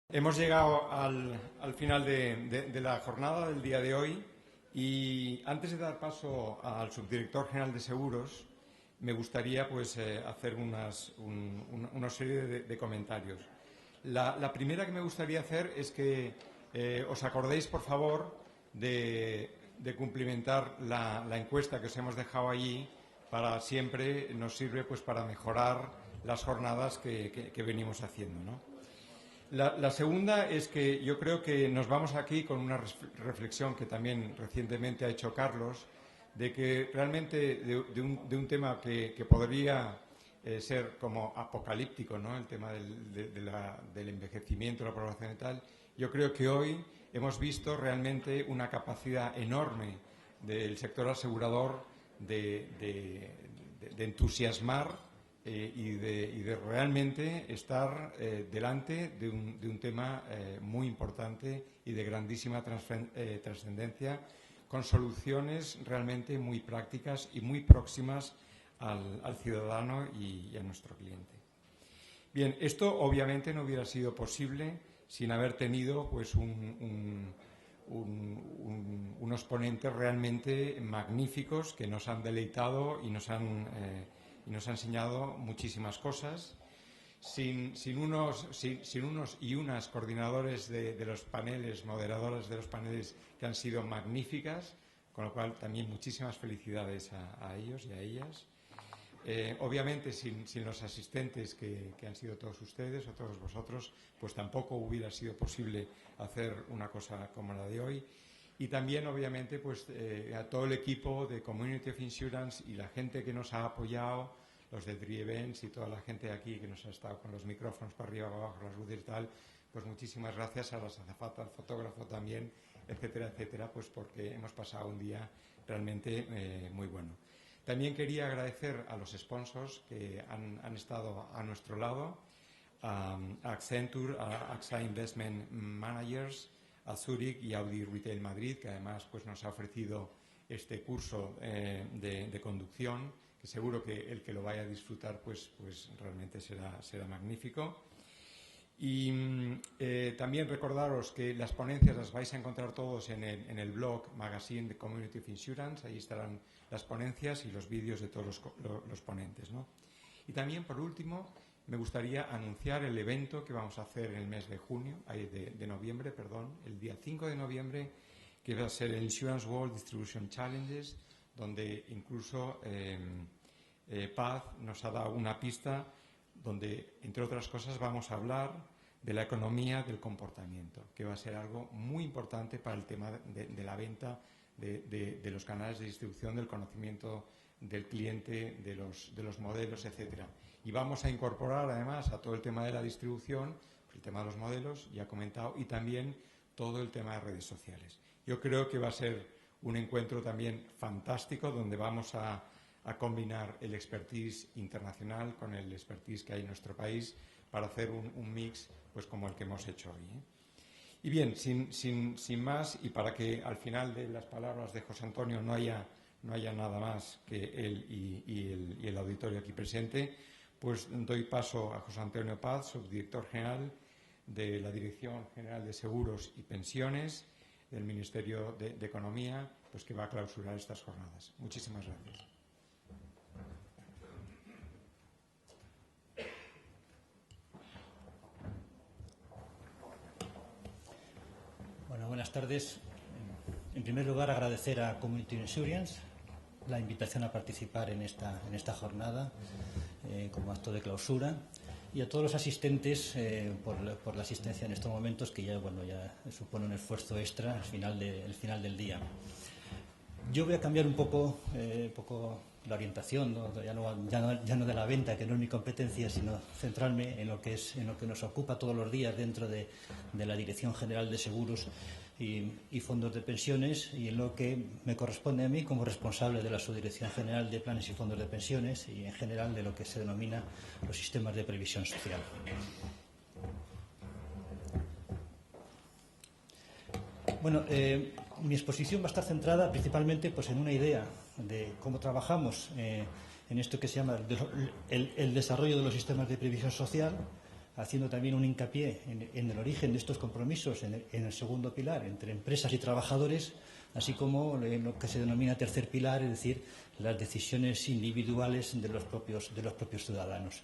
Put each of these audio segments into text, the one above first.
Hemos llegado al final de la jornada del día de hoy y antes de dar paso al subdirector general de Seguros, me gustaría hacer una serie de comentarios. La primera que me gustaría hacer es que os acordéis, por favor, de cumplimentar la encuesta que os hemos dejado allí. Para siempre nos sirve para mejorar las jornadas que venimos haciendo, ¿no? La segunda es que yo creo que nos vamos aquí con una reflexión que también recientemente ha hecho Carlos, de que realmente de un tema que podría ser como apocalíptico, ¿no? El tema del envejecimiento de la población y tal. Yo creo que hoy hemos visto realmente una capacidad enorme del sector asegurador de entusiasmar y de realmente estar delante de un tema muy importante y de grandísima trascendencia, con soluciones realmente muy prácticas y muy próximas al ciudadano y a nuestro cliente. Bien, esto obviamente no hubiera sido posible sin haber tenido unos ponentes realmente magníficos que nos han deleitado y nos han enseñado muchísimas cosas. Sin unos y unas coordinadores de los paneles, moderadoras de los paneles, que han sido magníficas, con lo cual también muchísimas felicidades a ellos y a ellas. Obviamente sin los asistentes que han sido todos ustedes o todos vosotros, pues tampoco hubiera sido posible hacer una cosa como la de hoy. Y también, obviamente, a todo el equipo de Community of Insurance y la gente que nos ha apoyado, los de Three Events y toda la gente de aquí que nos ha estado con los micrófonos para arriba, para abajo, las luces y tal, pues muchísimas gracias a las azafatas, al fotógrafo también, etcétera, etcétera, pues porque hemos pasado un día realmente muy bueno. También quería agradecer a los sponsors que han estado a nuestro lado, a Accenture, a AXA Investment Managers, a Zurich y Audi Retail Madrid, que además nos ha ofrecido este curso de conducción, que seguro que el que lo vaya a disfrutar pues realmente será magnífico. Y también recordaros que las ponencias las vais a encontrar todos en el blog Magazine de Community of Insurance. Ahí estarán las ponencias y los vídeos de todos los ponentes, ¿no? Y también, por último, me gustaría anunciar el evento que vamos a hacer en el mes de noviembre, el día 5 de noviembre, que va a ser el Insurance World Distribution Challenges, donde incluso Paz nos ha dado una pista donde, entre otras cosas, vamos a hablar de la economía del comportamiento, que va a ser algo muy importante para el tema de la venta de los canales de distribución, del conocimiento del cliente, de los modelos, etcétera. Y vamos a incorporar, además, a todo el tema de la distribución, el tema de los modelos, ya he comentado, y también todo el tema de redes sociales. Yo creo que va a ser un encuentro también fantástico, donde vamos a combinar el expertise internacional con el expertise que hay en nuestro país para hacer un mix como el que hemos hecho hoy, ¿eh? Y bien, sin más, y para que al final de las palabras de José Antonio no haya nada más que él y el auditorio aquí presente, pues doy paso a José Antonio Paz, subdirector general de la Dirección General de Seguros y Pensiones del Ministerio de Economía, pues que va a clausurar estas jornadas. Muchísimas gracias. Buenas tardes. En primer lugar, agradecer a Community Insurance la invitación a participar en esta jornada como acto de clausura, y a todos los asistentes por la asistencia en estos momentos, que ya supone un esfuerzo extra al final del día. Yo voy a cambiar un poco la orientación, ¿no? Ya no de la venta, que no es mi competencia, sino centrarme en lo que nos ocupa todos los días dentro de la Dirección General de Seguros y Fondos de Pensiones, y en lo que me corresponde a mí como responsable de la Subdirección General de Planes y Fondos de Pensiones, y en general de lo que se denomina los sistemas de previsión social. Bueno, mi exposición va a estar centrada principalmente en una idea de cómo trabajamos en esto que se llama el desarrollo de los sistemas de previsión social, haciendo también un hincapié en el origen de estos compromisos, en el segundo pilar, entre empresas y trabajadores, así como en lo que se denomina tercer pilar, es decir, las decisiones individuales de los propios ciudadanos.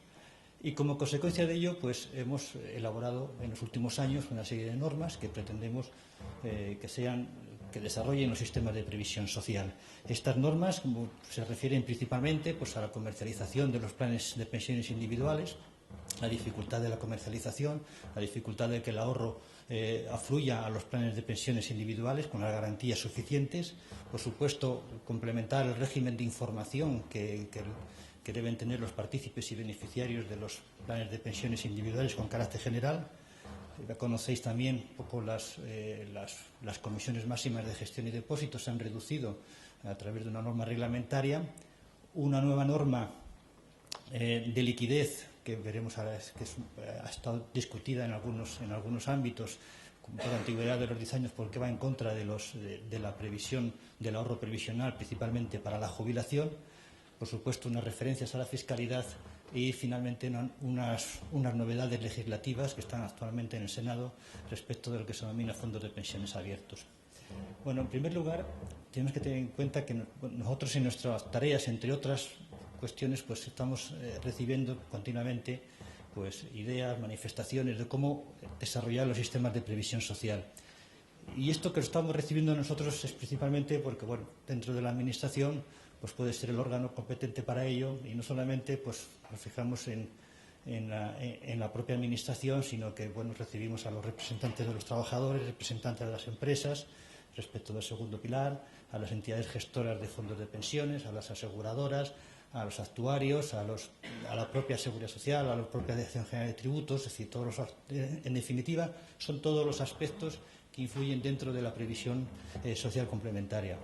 Y como consecuencia de ello, pues hemos elaborado en los últimos años una serie de normas que pretendemos que desarrollen los sistemas de previsión social. Estas normas se refieren principalmente pues, a la comercialización de los planes de pensiones individuales, la dificultad de la comercialización, la dificultad de que el ahorro afluya a los planes de pensiones individuales con las garantías suficientes, por supuesto, complementar el régimen de información que deben tener los partícipes y beneficiarios de los planes de pensiones individuales con carácter general. Ya conocéis también un poco las comisiones máximas de gestión y depósitos se han reducido a través de una norma reglamentaria. Una nueva norma de liquidez que veremos ahora que ha estado discutida en algunos ámbitos por antigüedad de los 10 años porque va en contra de la previsión del ahorro previsional, principalmente para la jubilación. Por supuesto, unas referencias a la fiscalidad y, finalmente, unas novedades legislativas que están actualmente en el Senado respecto de lo que se denomina fondos de pensiones abiertos. Bueno, en primer lugar, tenemos que tener en cuenta que nosotros en nuestras tareas, entre otras cuestiones, pues estamos recibiendo continuamente pues, ideas, manifestaciones de cómo desarrollar los sistemas de previsión social. Y esto que lo estamos recibiendo nosotros es principalmente porque, bueno, dentro de la Administración pues puede ser el órgano competente para ello y no solamente pues nos fijamos en la propia Administración, sino que bueno, recibimos a los representantes de los trabajadores, representantes de las empresas respecto del segundo pilar, a las entidades gestoras de fondos de pensiones, a las aseguradoras, a los actuarios, a la propia Seguridad Social, a la propia Dirección General de Tributos, es decir, en definitiva, son todos los aspectos que influyen dentro de la previsión social complementaria.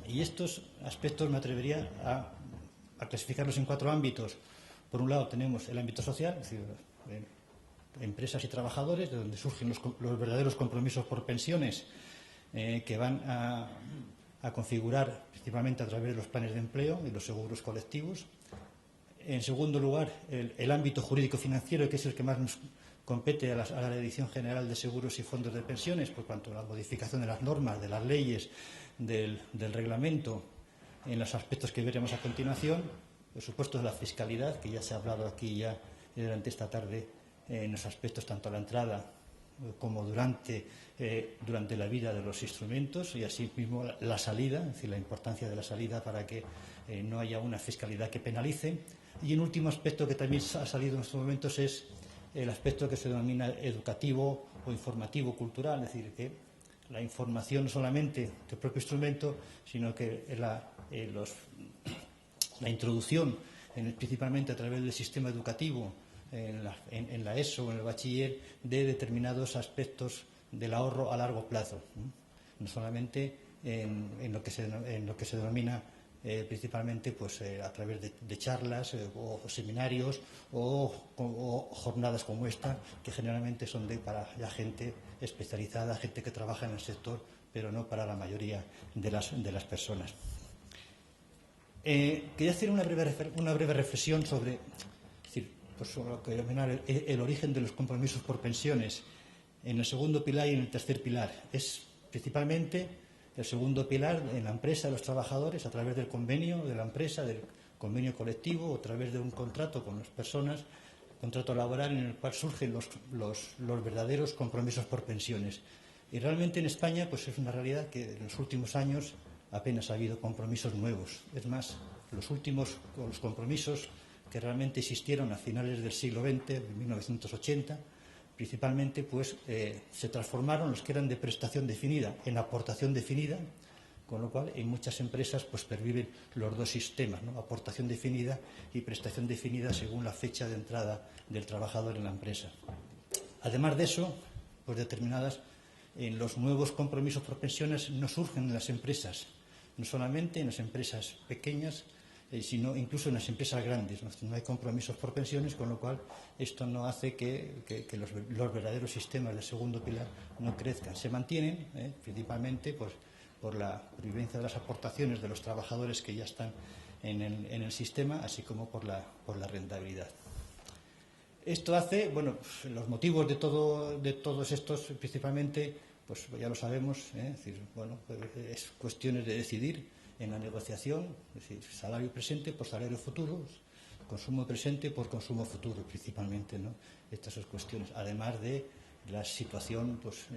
Y estos aspectos me atrevería a clasificarlos en 4 ámbitos. Por un lado tenemos el ámbito social, es decir, empresas y trabajadores, de donde surgen los verdaderos compromisos por pensiones que van a configurar principalmente a través de los planes de empleo y los seguros colectivos. En segundo lugar, el ámbito jurídico-financiero, que es el que más nos compete a la Dirección General de Seguros y Fondos de Pensiones, por cuanto a la modificación de las normas, de las leyes, del reglamento, en los aspectos que veremos a continuación. Por supuesto, de la fiscalidad, que ya se ha hablado aquí ya durante esta tarde, en los aspectos tanto a la entrada como durante la vida de los instrumentos y asimismo la salida, es decir, la importancia de la salida para que no haya una fiscalidad que penalice. Y un último aspecto que también ha salido en estos momentos es el aspecto que se denomina educativo o informativo cultural, es decir, que la información no solamente del propio instrumento, sino que la introducción, principalmente a través del sistema educativo, en la ESO o en el bachiller, de determinados aspectos del ahorro a largo plazo, no solamente en lo que se denomina principalmente pues, a través de charlas o seminarios o jornadas como esta, que generalmente son para la gente especializada, gente que trabaja en el sector, pero no para la mayoría de las personas. Quería hacer una breve reflexión sobre lo que denominar el origen de los compromisos por pensiones en el segundo pilar y en el tercer pilar. Es principalmente el segundo pilar en la empresa de los trabajadores a través del convenio de la empresa, del convenio colectivo o a través de un contrato con las personas, contrato laboral en el cual surgen los verdaderos compromisos por pensiones. Y realmente en España pues es una realidad que en los últimos años apenas ha habido compromisos nuevos. Es más, los compromisos que realmente existieron a finales del siglo XX, de 1980, principalmente pues, se transformaron los que eran de prestación definida en aportación definida, con lo cual en muchas empresas pues, perviven los dos sistemas, ¿no? Aportación definida y prestación definida según la fecha de entrada del trabajador en la empresa. Además de eso, pues los nuevos compromisos por pensiones no surgen en las empresas, no solamente en las empresas pequeñas, sino incluso en las empresas grandes. No hay compromisos por pensiones, con lo cual esto no hace que los verdaderos sistemas del segundo pilar no crezcan. Se mantienen principalmente pues, por la vivencia de las aportaciones de los trabajadores que ya están en el sistema, así como por la rentabilidad. Esto hace, bueno, los motivos de todos estos, principalmente, pues ya lo sabemos, es decir, bueno, es cuestiones de decidir en la negociación, es decir, salario presente por salario futuro, consumo presente por consumo futuro, principalmente, ¿no? Estas son cuestiones, además de la situación, pues,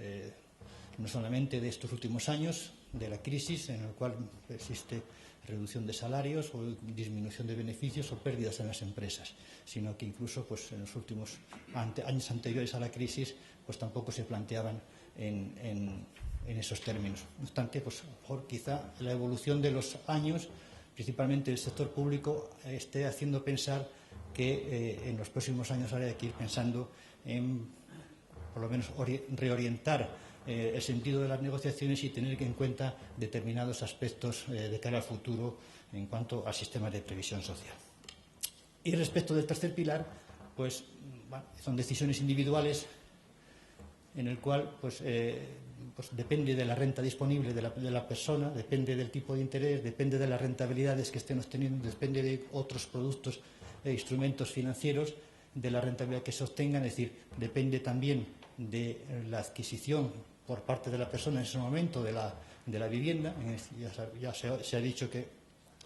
no solamente de estos últimos años, de la crisis, en el cual existe reducción de salarios o disminución de beneficios o pérdidas en las empresas, sino que incluso pues, en los últimos años anteriores a la crisis pues tampoco se planteaban en esos términos. No obstante, pues, mejor quizá la evolución de los años, principalmente del sector público, esté haciendo pensar que en los próximos años habrá que ir pensando en, por lo menos, reorientar el sentido de las negociaciones y tener en cuenta determinados aspectos de cara al futuro en cuanto al sistema de previsión social. Y respecto del tercer pilar, pues bueno, son decisiones individuales en el cual pues depende de la renta disponible de la persona, depende del tipo de interés, depende de las rentabilidades que estén obteniendo, depende de otros productos e instrumentos financieros, de la rentabilidad que se obtengan, es decir, depende también de la adquisición por parte de la persona en ese momento de la vivienda. Ya se ha dicho que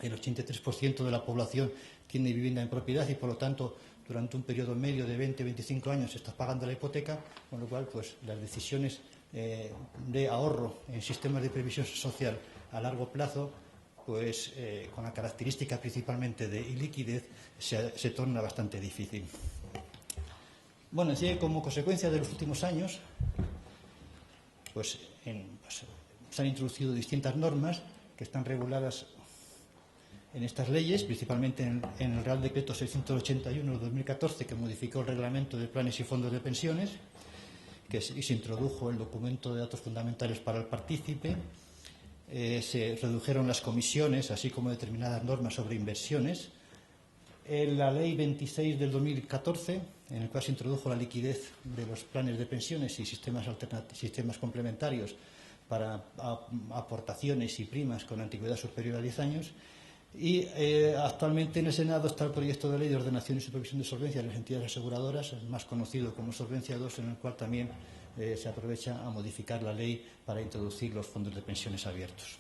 el 83% de la población tiene vivienda en propiedad y, por lo tanto, durante un periodo medio de 20-25 años se está pagando la hipoteca, con lo cual pues, las decisiones de ahorro en sistemas de previsión social a largo plazo, pues con la característica principalmente de illiquidez, se torna bastante difícil. Bueno, así como consecuencia de los últimos años, pues se han introducido distintas normas que están reguladas en estas leyes, principalmente en el Real Decreto 681 de 2014, que modificó el reglamento de planes y fondos de pensiones, y se introdujo el documento de datos fundamentales para el partícipe, se redujeron las comisiones, así como determinadas normas sobre inversiones. En la Ley 26 del 2014, en el cual se introdujo la liquidez de los planes de pensiones y sistemas complementarios para aportaciones y primas con antigüedad superior a 10 años. Y actualmente en el Senado está el proyecto de ley de ordenación y supervisión de solvencia de las entidades aseguradoras, más conocido como Solvencia II, en el cual también se aprovecha a modificar la ley para introducir los fondos de pensiones abiertos.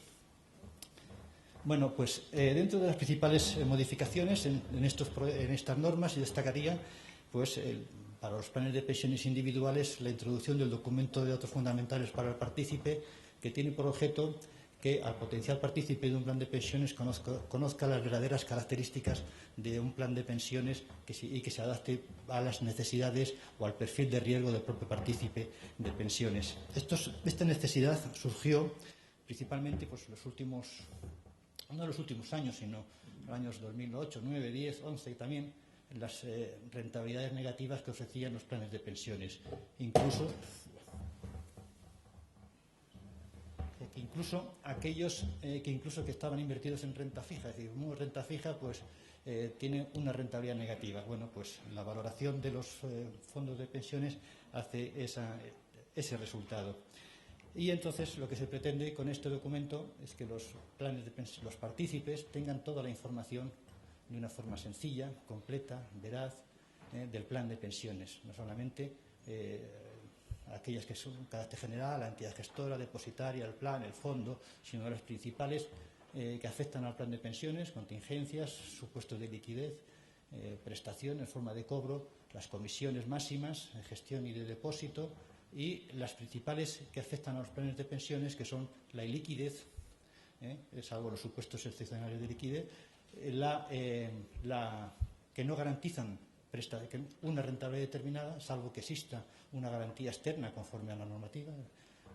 Bueno, pues dentro de las principales modificaciones en estas normas se destacaría pues, para los planes de pensiones individuales la introducción del documento de datos fundamentales para el partícipe, que tiene por objeto que al potencial partícipe de un plan de pensiones conozca las verdaderas características de un plan de pensiones y que se adapte a las necesidades o al perfil de riesgo del propio partícipe de pensiones. Esta necesidad surgió principalmente pues, no en los últimos años, sino en los años 2008, 9, 10, 11 y también las rentabilidades negativas que ofrecían los planes de pensiones. Incluso aquellos que estaban invertidos en renta fija, es decir, una renta fija pues tiene una rentabilidad negativa. Bueno, pues la valoración de los fondos de pensiones hace ese resultado. Y entonces lo que se pretende con este documento es que los partícipes tengan toda la información de una forma sencilla, completa, veraz, del plan de pensiones, no solamente aquellas que son de carácter general, la entidad gestora, depositaria, el plan, el fondo, sino las principales que afectan al plan de pensiones, contingencias, supuestos de liquidez, prestación en forma de cobro, las comisiones máximas en gestión y de depósito y las principales que afectan a los planes de pensiones, que son la iliquidez, salvo los supuestos excepcionales de liquidez, que no garantizan una rentabilidad determinada, salvo que exista una garantía externa conforme a la normativa,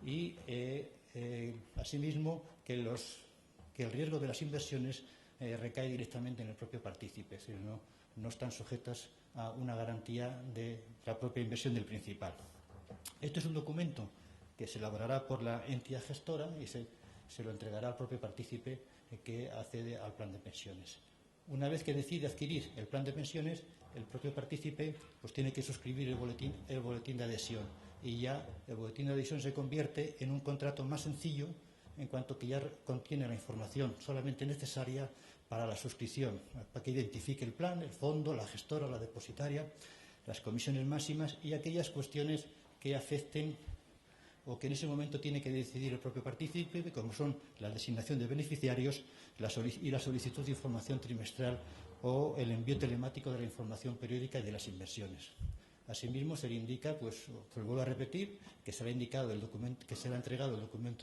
y asimismo que el riesgo de las inversiones recae directamente en el propio partícipe, es decir, no están sujetas a una garantía de la propia inversión del principal. Esto es un documento que se elaborará por la entidad gestora y se lo entregará al propio partícipe que accede al plan de pensiones. Una vez que decide adquirir el plan de pensiones, el propio partícipe pues, tiene que suscribir el boletín de adhesión, y ya el boletín de adhesión se convierte en un contrato más sencillo en cuanto que ya contiene la información solamente necesaria para la suscripción, para que identifique el plan, el fondo, la gestora, la depositaria, las comisiones máximas y aquellas cuestiones que afecten o que en ese momento tiene que decidir el propio partícipe, como son la designación de beneficiarios y la solicitud de información trimestral o el envío telemático de la información periódica y de las inversiones. Asimismo, se le indica, pues vuelvo a repetir, que será entregado el documento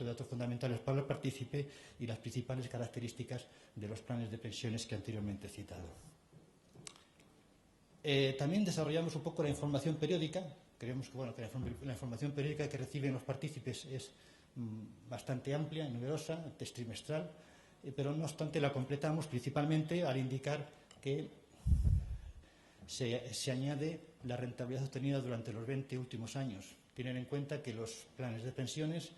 de datos fundamentales para el partícipe y las principales características de los planes de pensiones que anteriormente he citado. También desarrollamos un poco la información periódica. Creemos que, la información periódica que reciben los partícipes es bastante amplia y numerosa, trimestral, pero no obstante la completamos principalmente al indicar que se añade la rentabilidad obtenida durante los 20 últimos años. Tienen en cuenta que los planes de pensiones,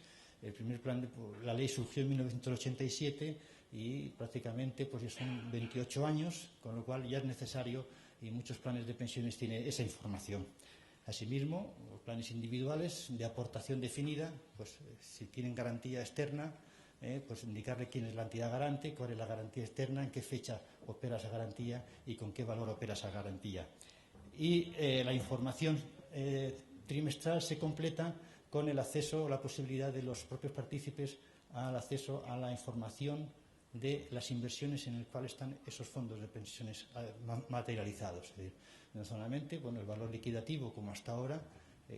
el primer plan, la ley surgió en 1987 y prácticamente pues ya son 28 años, con lo cual ya es necesario y muchos planes de pensiones tienen esa información. Asimismo, los planes individuales de aportación definida, pues si tienen garantía externa, pues indicarle quién es la entidad garante, cuál es la garantía externa, en qué fecha opera esa garantía y con qué valor opera esa garantía. Y la información trimestral se completa con el acceso o la posibilidad de los propios partícipes al acceso a la información de las inversiones en el cual están esos fondos de pensiones materializados. Es decir, no solamente el valor liquidativo, como hasta ahora,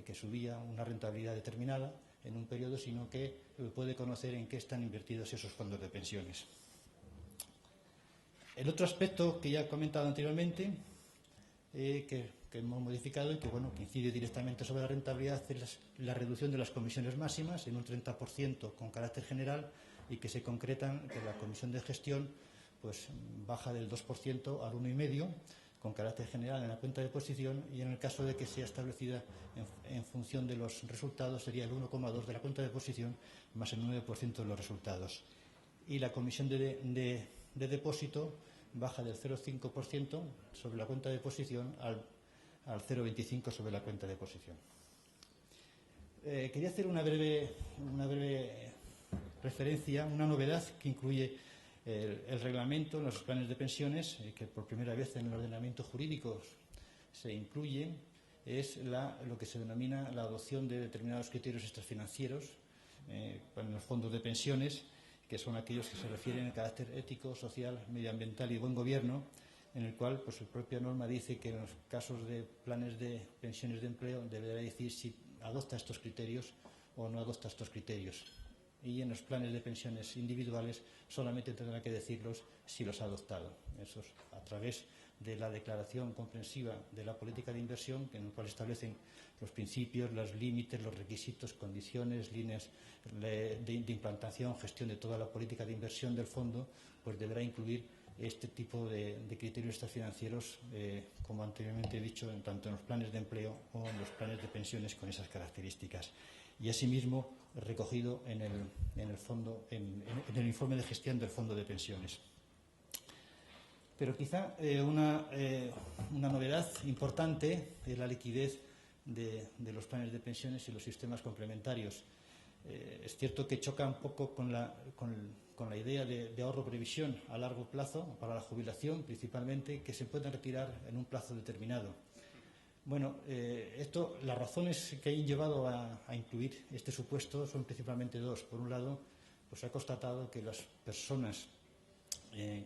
que subía una rentabilidad determinada en un periodo, sino que puede conocer en qué están invertidos esos fondos de pensiones. El otro aspecto que ya he comentado anteriormente, que hemos modificado y que incide directamente sobre la rentabilidad, es la reducción de las comisiones máximas en un 30% con carácter general y que se concretan que la comisión de gestión pues baja del 2% al 1,5% con carácter general en la cuenta de posición y en el caso de que sea establecida en función de los resultados sería el 1,2% de la cuenta de posición más el 9% de los resultados. Y la comisión de depósito baja del 0,5% sobre la cuenta de posición al 0,25% sobre la cuenta de posición. Quería hacer una breve referencia, una novedad que incluye el reglamento en los planes de pensiones, que por primera vez en el ordenamiento jurídico se incluye, es lo que se denomina la adopción de determinados criterios extrafinancieros en los fondos de pensiones, que son aquellos que se refieren al carácter ético, social, medioambiental y buen gobierno, en el cual pues, la propia norma dice que en los casos de planes de pensiones de empleo deberá decir si adopta estos criterios o no adopta estos criterios. Y en los planes de pensiones individuales solamente tendrá que decirlos si los ha adoptado. Eso es a través de la declaración comprensiva de la política de inversión, en el cual establecen los principios, los límites, los requisitos, condiciones, líneas de implantación, gestión de toda la política de inversión del fondo, pues deberá incluir este tipo de criterios extrafinancieros, como anteriormente he dicho, tanto en los planes de empleo como en los planes de pensiones con esas características. Y asimismo recogido en el fondo, en el informe de gestión del fondo de pensiones. Pero quizá una novedad importante es la liquidez de los planes de pensiones y los sistemas complementarios. Es cierto que choca un poco con la idea de ahorro-previsión a largo plazo para la jubilación, principalmente, que se pueden retirar en un plazo determinado. Bueno, las razones que han llevado a incluir este supuesto son principalmente dos. Por un lado, pues se ha constatado que las personas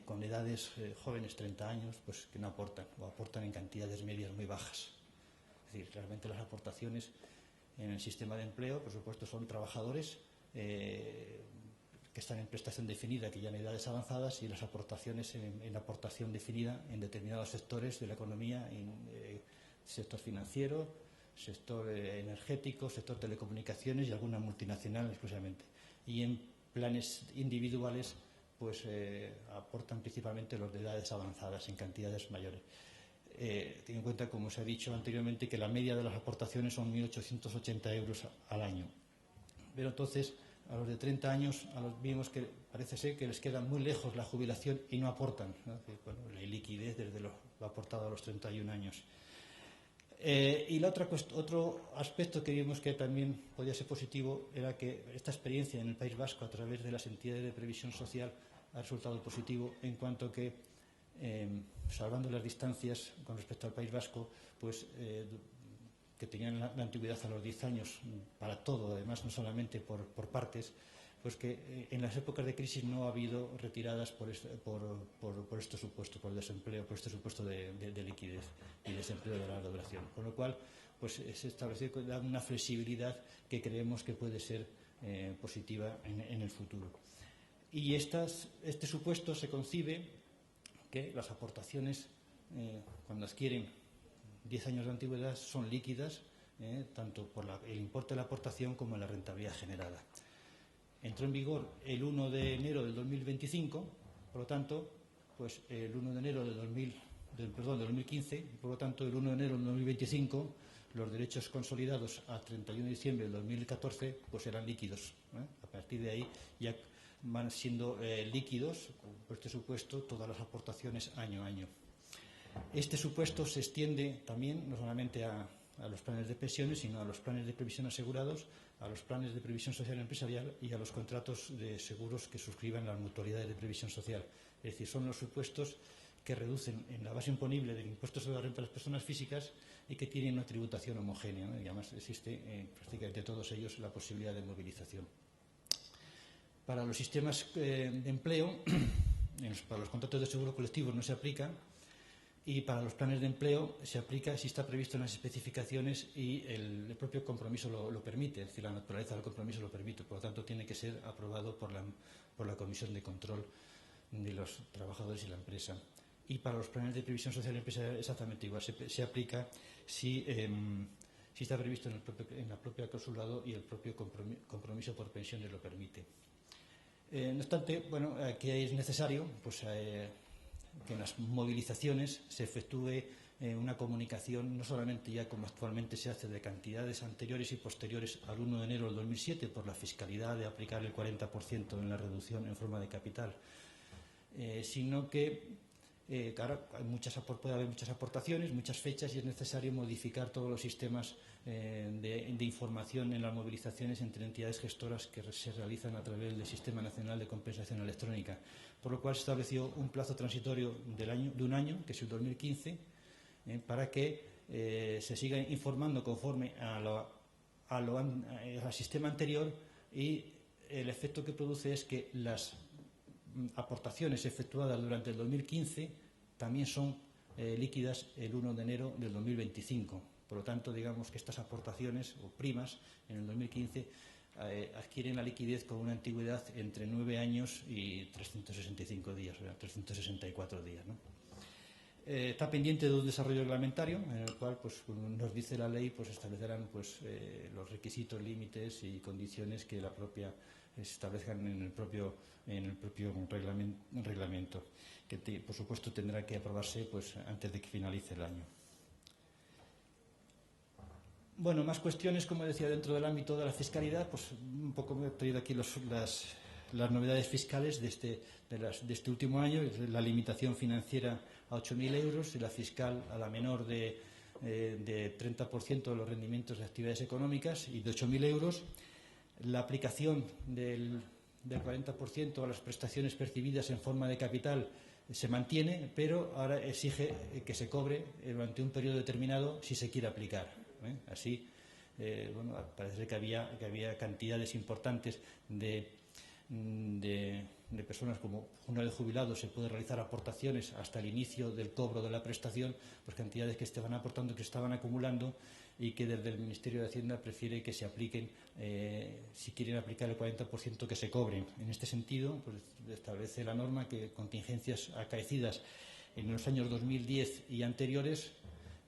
con edades jóvenes, 30 años, pues que no aportan o aportan en cantidades medias muy bajas. Es decir, realmente las aportaciones en el sistema de empleo, por supuesto, son trabajadores que están en prestación definida, que ya en edades avanzadas, y las aportaciones en aportación definida en determinados sectores de la economía, sector financiero, sector energético, sector telecomunicaciones y alguna multinacional exclusivamente. Y en planes individuales pues aportan principalmente los de edades avanzadas en cantidades mayores. Ten en cuenta, como se ha dicho anteriormente, que la media de las aportaciones son 1.880 euros al año. Pero entonces, a los de 30 años, vimos que parece ser que les queda muy lejos la jubilación y no aportan, ¿no? La liquidez desde lo aportado a los 31 años. Y otro aspecto que vimos que también podía ser positivo era que esta experiencia en el País Vasco a través de las entidades de previsión social ha resultado positivo en cuanto que salvando las distancias con respecto al País Vasco, pues que tenían la antigüedad a los 10 años para todo, además no solamente por partes, pues que en las épocas de crisis no ha habido retiradas por este supuesto, por el desempleo, por este supuesto de liquidez y desempleo de larga duración. Con lo cual, pues se estableció una flexibilidad que creemos que puede ser positiva en el futuro. Y este supuesto se concibe que las aportaciones, cuando adquieren 10 años de antigüedad, son líquidas, tanto por el importe de la aportación como la rentabilidad generada. Entró en vigor el 1 de enero del 2025, por lo tanto, pues el 1 de enero del 2015, por lo tanto, el 1 de enero del 2025, los derechos consolidados a 31 de diciembre del 2014 pues eran líquidos. A partir de ahí ya van siendo líquidos, por este supuesto, todas las aportaciones año a año. Este supuesto se extiende también no solamente a los planes de pensiones, sino a los planes de previsión asegurados, a los planes de previsión social empresarial y a los contratos de seguros que suscriban las mutualidades de previsión social. Es decir, son los supuestos que reducen en la base imponible del impuesto sobre la renta de las personas físicas y que tienen una tributación homogénea, ¿no? Y además existe en prácticamente todos ellos la posibilidad de movilización. Para los sistemas de empleo, para los contratos de seguro colectivo no se aplica, y para los planes de empleo se aplica si está previsto en las especificaciones y el propio compromiso lo permite, es decir, la naturaleza del compromiso lo permite. Por lo tanto, tiene que ser aprobado por la Comisión de Control de los Trabajadores y la Empresa. Y para los planes de previsión social empresarial exactamente igual. Se aplica si está previsto en la propia consulado y el propio compromiso por pensiones lo permite. No obstante, bueno, aquí es necesario pues, que en las movilizaciones se efectúe una comunicación, no solamente ya como actualmente se hace de cantidades anteriores y posteriores al 1 de enero del 2007 por la fiscalidad de aplicar el 40% en la reducción en forma de capital, sino que claro, puede haber muchas aportaciones, muchas fechas y es necesario modificar todos los sistemas de información en las movilizaciones entre entidades gestoras que se realizan a través del Sistema Nacional de Compensación Electrónica, por lo cual se estableció un plazo transitorio de un año, que es el 2015, para que se siga informando conforme al sistema anterior, y el efecto que produce es que las aportaciones efectuadas durante el 2015 también son líquidas el 1 de enero del 2025. Por lo tanto, digamos que estas aportaciones o primas en el 2015 adquieren la liquidez con una antigüedad entre 9 años y 365 días, o sea, 364 días, ¿no? Está pendiente de un desarrollo reglamentario en el cual, pues, nos dice la ley, pues establecerán pues, los requisitos, límites y condiciones que la propia se establezcan en el propio reglamento, que por supuesto tendrá que aprobarse pues, antes de que finalice el año. Bueno, más cuestiones, como decía, dentro del ámbito de la fiscalidad, pues un poco me he traído aquí las novedades fiscales de este último año, la limitación financiera a 8.000 euros y la fiscal a la menor de 30% de los rendimientos de actividades económicas y de 8.000 euros, la aplicación del 40% a las prestaciones percibidas en forma de capital se mantiene, pero ahora exige que se cobre durante un periodo determinado si se quiere aplicar. Así, bueno, parece que había cantidades importantes de personas como una de jubilados se puede realizar aportaciones hasta el inicio del cobro de la prestación, pues cantidades que estaban aportando, que estaban acumulando y que desde el Ministerio de Hacienda prefiere que se apliquen, si quieren aplicar el 40%, que se cobren. En este sentido, pues establece la norma que contingencias acaecidas en los años 2010 y anteriores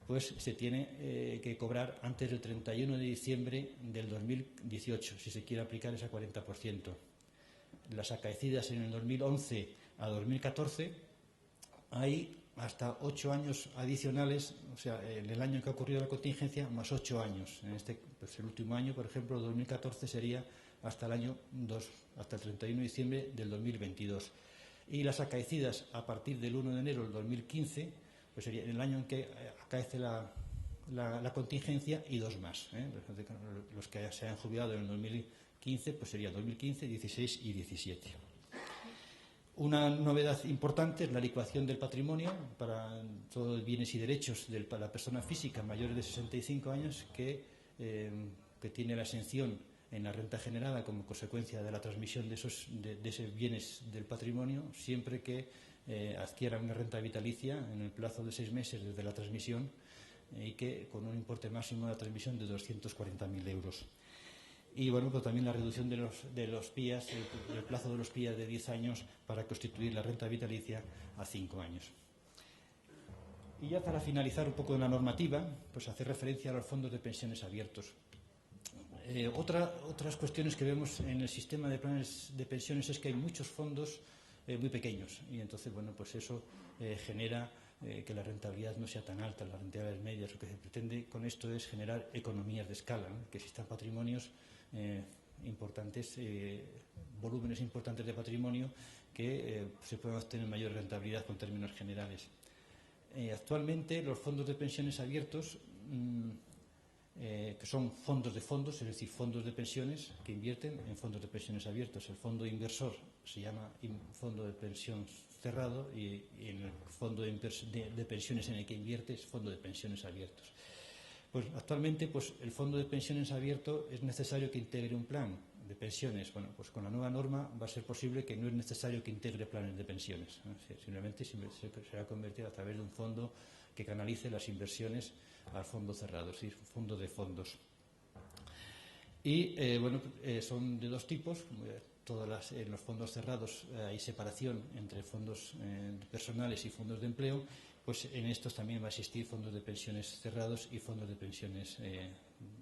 pues se tiene que cobrar antes del 31 de diciembre del 2018, si se quiere aplicar ese 40%. Las acaecidas en el 2011 a 2014, hay hasta 8 años adicionales, o sea, en el año en que ha ocurrido la contingencia, más 8 años. En pues el último año, por ejemplo, 2014 sería hasta el 31 de diciembre del 2022. Y las acaecidas a partir del 1 de enero del 2015, pues sería en el año en que acaece la contingencia y 2 más. Los que se hayan jubilado en el 2015, pues sería 2015, 16 y 17. Una novedad importante es la licuación del patrimonio para todos los bienes y derechos de la persona física mayores de 65 años que tiene la exención en la renta generada como consecuencia de la transmisión de esos bienes del patrimonio, siempre que adquieran una renta vitalicia en el plazo de 6 meses desde la transmisión y que con un importe máximo de la transmisión de 240.000 euros. Y bueno, pues también la reducción de los PIAs, el plazo de los PIAs de 10 años para constituir la renta vitalicia a 5 años. Y ya para finalizar un poco de la normativa, pues hacer referencia a los fondos de pensiones abiertos. Otras cuestiones que vemos en el sistema de planes de pensiones es que hay muchos fondos muy pequeños y entonces, bueno, pues eso genera que la rentabilidad no sea tan alta, las rentabilidades medias. Lo que se pretende con esto es generar economías de escala, ¿no? Que existan patrimonios importantes, volúmenes importantes de patrimonio que se puedan obtener mayor rentabilidad con términos generales. Actualmente los fondos de pensiones abiertos, que son fondos de fondos, es decir, fondos de pensiones que invierten en fondos de pensiones abiertos. El fondo inversor se llama fondo de pensión cerrado y el fondo de pensiones en el que invierte es fondo de pensiones abiertos. Pues actualmente el fondo de pensiones abierto es necesario que integre un plan de pensiones. Bueno, pues con la nueva norma va a ser posible que no es necesario que integre planes de pensiones, ¿no? Simplemente se va a convertir a través de un fondo que canalice las inversiones al fondo cerrado, es decir, un fondo de fondos. Y son de dos tipos. En los fondos cerrados hay separación entre fondos personales y fondos de empleo. Pues en estos también va a existir fondos de pensiones cerrados y fondos de pensiones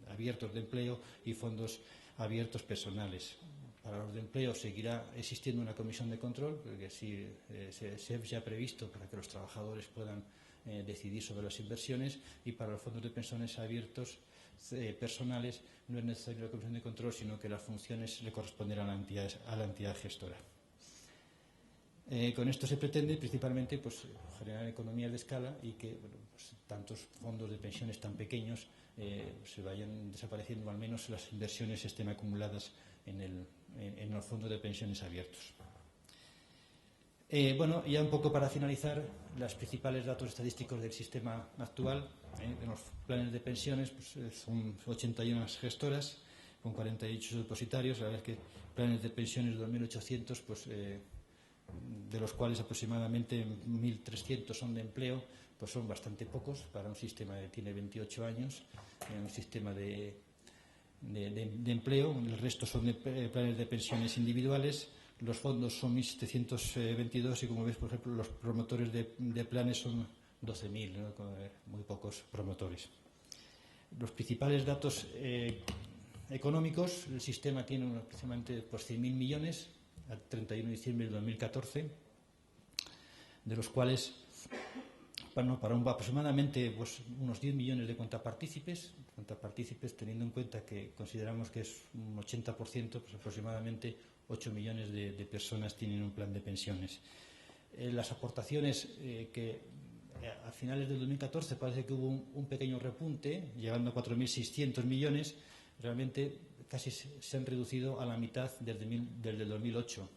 abiertos de empleo y fondos abiertos personales. Para los de empleo seguirá existiendo una comisión de control, porque así se ha previsto para que los trabajadores puedan decidir sobre las inversiones, y para los fondos de pensiones abiertos personales no es necesaria la comisión de control, sino que las funciones le corresponderán a la entidad gestora. Con esto se pretende principalmente generar economías de escala y que tantos fondos de pensiones tan pequeños se vayan desapareciendo, o al menos las inversiones estén acumuladas en los fondos de pensiones abiertos. Ya un poco para finalizar, los principales datos estadísticos del sistema actual. En los planes de pensiones son 81 gestoras con 48 depositarios. La verdad es que planes de pensiones 2.800, de los cuales aproximadamente 1.300 son de empleo, pues son bastante pocos para un sistema que tiene 28 años, un sistema de empleo. El resto son de planes de pensiones individuales. Los fondos son 1.722 y, como veis, por ejemplo, los promotores de planes son 12.000, ¿no? Muy pocos promotores. Los principales datos económicos: el sistema tiene aproximadamente 100.000 millones a 31 de diciembre de 2014, de los cuales para aproximadamente unos 10 millones de cuentapartícipes, teniendo en cuenta que consideramos que es un 80%, aproximadamente 8 millones de personas tienen un plan de pensiones. Las aportaciones que a finales del 2014 parece que hubo un pequeño repunte, llegando a 4.600 millones, realmente casi se han reducido a la mitad desde el 2008,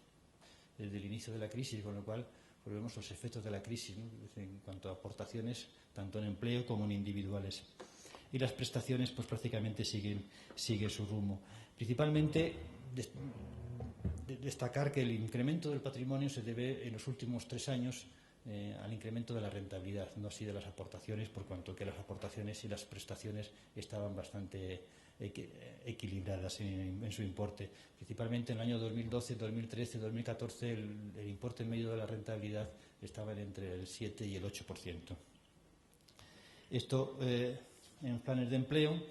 desde el inicio de la crisis, con lo cual vemos los efectos de la crisis, ¿no? En cuanto a aportaciones, tanto en empleo como en individuales. Y las prestaciones prácticamente siguen su rumbo. Principalmente destacar que el incremento del patrimonio se debe en los últimos 3 años al incremento de la rentabilidad, no así de las aportaciones, por cuanto que las aportaciones y las prestaciones estaban bastante equilibradas en su importe. Principalmente en el año 2012, 2013, 2014 el importe medio de la rentabilidad estaba entre el 7 y el 8%. Esto en planes de empleo,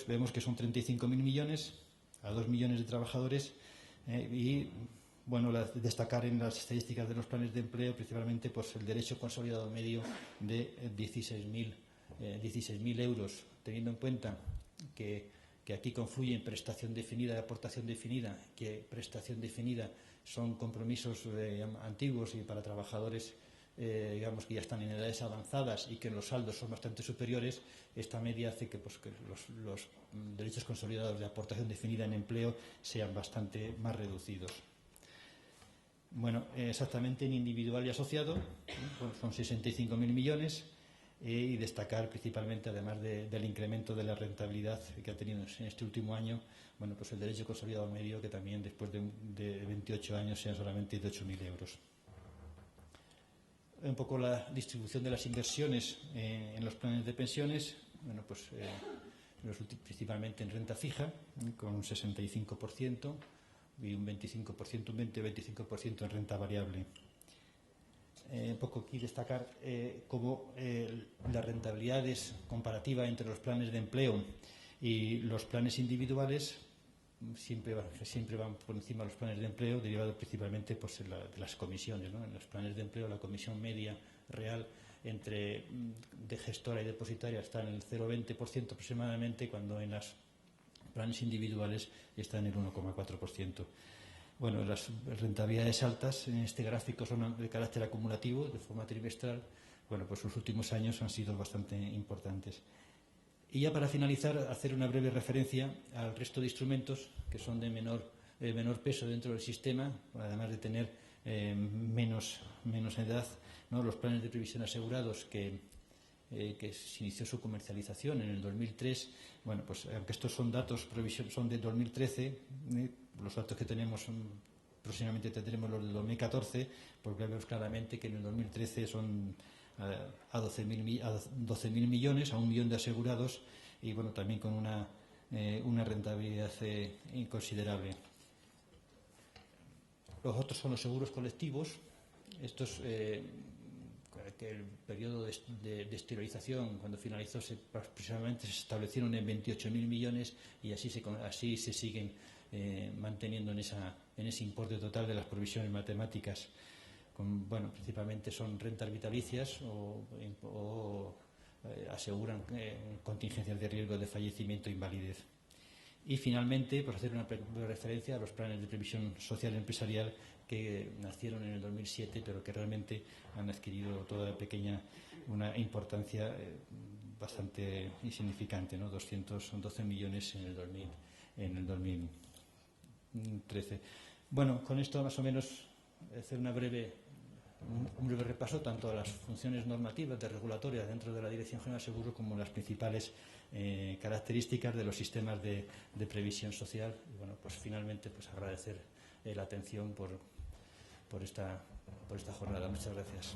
vemos que son 35.000 millones a 2 millones de trabajadores destacar en las estadísticas de los planes de empleo principalmente el derecho consolidado medio de 16.000 euros, teniendo en cuenta que aquí confluyen prestación definida y aportación definida, que prestación definida son compromisos antiguos y para trabajadores que ya están en edades avanzadas y que los saldos son bastante superiores. Esta media hace que los derechos consolidados de aportación definida en empleo sean bastante más reducidos. Bueno, exactamente en individual y asociado, pues son 65.000 millones, y destacar principalmente, además del incremento de la rentabilidad que ha tenido en este último año, bueno, pues el derecho consolidado medio, que también después de 28 años sean solamente de 8.000 euros. Un poco la distribución de las inversiones en los planes de pensiones, bueno, pues principalmente en renta fija, con un 65%, y un 25%, un 20-25% en renta variable. Un poco aquí destacar cómo las rentabilidades comparativas entre los planes de empleo y los planes individuales siempre van por encima de los planes de empleo, derivado principalmente pues, de las comisiones, ¿no? En los planes de empleo la comisión media real de gestora y depositaria está en el 0,20% aproximadamente, cuando en los planes individuales está en el 1,4%. Bueno, las rentabilidades altas en este gráfico son de carácter acumulativo, de forma trimestral. Bueno, pues los últimos años han sido bastante importantes. Y ya para finalizar, hacer una breve referencia al resto de instrumentos que son de menor peso dentro del sistema, además de tener menos edad, ¿no? Los planes de previsión asegurados que se inició su comercialización en el 2003. Bueno, pues aunque estos son datos, son de 2013, los datos que tenemos próximamente tendremos los de 2014, porque vemos claramente que en el 2013 son a 12.000 millones, a 1 millón de asegurados, y bueno, también con una rentabilidad inconsiderable. Los otros son los seguros colectivos. Estos que el periodo de exteriorización, cuando finalizó, precisamente se establecieron en 28.000 millones, y así se siguen manteniendo en ese importe total de las provisiones matemáticas. Bueno, principalmente son rentas vitalicias o aseguran contingencias de riesgo de fallecimiento e invalidez. Y finalmente, por hacer una referencia a los planes de previsión social empresarial que nacieron en el 2007, pero que realmente han adquirido una importancia bastante insignificante, ¿no? 212 millones en el 2013. Bueno, con esto más o menos hacer un breve repaso tanto a las funciones normativas de regulatorias dentro de la Dirección General de Seguros, como las principales características de los sistemas de previsión social. Y bueno, pues finalmente pues agradecer la atención por esta jornada. Muchas gracias.